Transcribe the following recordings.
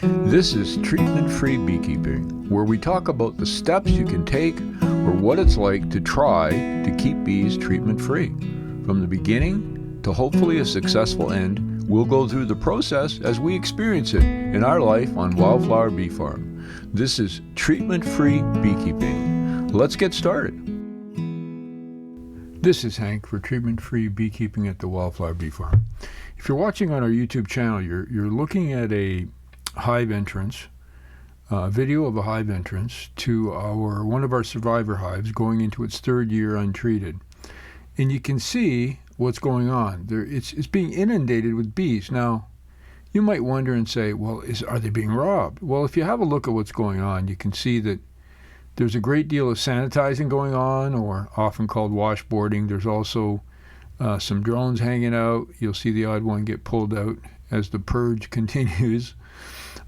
This is treatment-free beekeeping, where we talk about the steps you can take or what it's like to try to keep bees treatment-free. From the beginning to hopefully a successful end, we'll go through the process as we experience it in our life on Wildflower Bee Farm. This is treatment-free beekeeping. Let's get started. This is Hank for treatment-free beekeeping at the Wildflower Bee Farm. If you're watching on our YouTube channel, you're looking at a hive entrance, video of a hive entrance to one of our survivor hives going into its third year untreated. And you can see what's going on. It's being inundated with bees. Now, you might wonder and say, well, are they being robbed? Well, if you have a look at what's going on, you can see that there's a great deal of sanitizing going on, or often called washboarding. There's also some drones hanging out. You'll see the odd one get pulled out as the purge continues.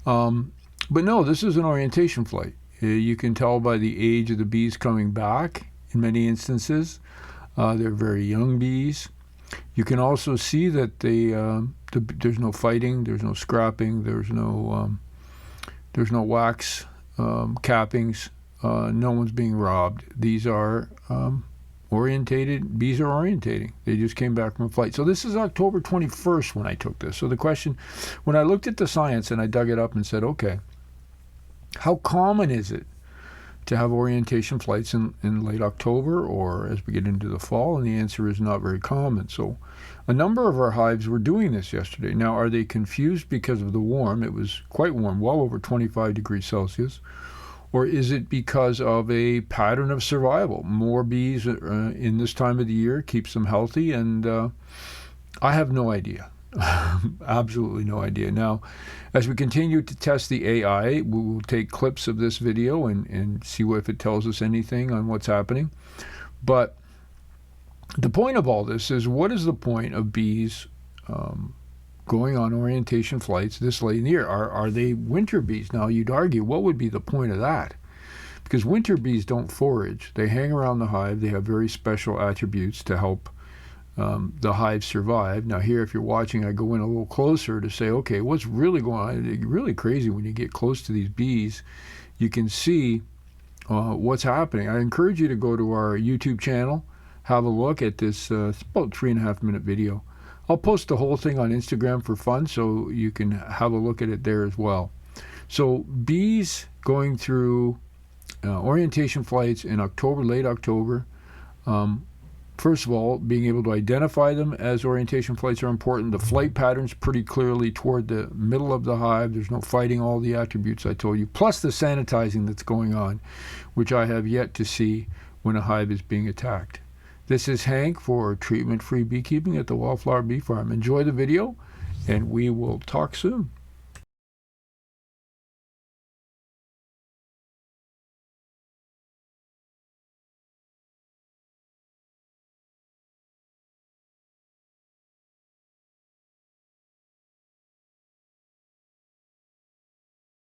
But no, this is an orientation flight. You can tell by the age of the bees coming back in many instances. They're very young bees. You can also see that there's no fighting, there's no scrapping, there's no wax cappings. No one's being robbed. These are orientated. Bees are orientating. They just came back from a flight. So this is October 21st when I took this. So the question, when I looked at the science and I dug it up and said, okay, how common is it to have orientation flights in late October or as we get into the fall? And the answer is not very common. So a number of our hives were doing this yesterday. Now, are they confused because of the warm? It was quite warm, well over 25 degrees Celsius. Or is it because of a pattern of survival? More bees in this time of the year keeps them healthy, and I have no idea. Absolutely no idea. Now, as we continue to test the AI, we will take clips of this video and see if it tells us anything on what's happening. But the point of all this is, what is the point of bees going on orientation flights this late in the year? Are they winter bees? Now, you'd argue, what would be the point of that? Because winter bees don't forage. They hang around the hive. They have very special attributes to help the hive survive. Now, here, if you're watching, I go in a little closer to say, okay, what's really going on? It's really crazy when you get close to these bees. You can see what's happening. I encourage you to go to our YouTube channel, have a look at this. It's about 3.5 minute video. I'll post the whole thing on Instagram for fun, so you can have a look at it there as well. So bees going through orientation flights in October, late October. First of all, being able to identify them as orientation flights are important. The flight pattern's pretty clearly toward the middle of the hive. There's no fighting, all the attributes I told you, plus the sanitizing that's going on, which I have yet to see when a hive is being attacked. This is Hank for treatment-free beekeeping at the Wildflower Bee Farm. Enjoy the video, and we will talk soon.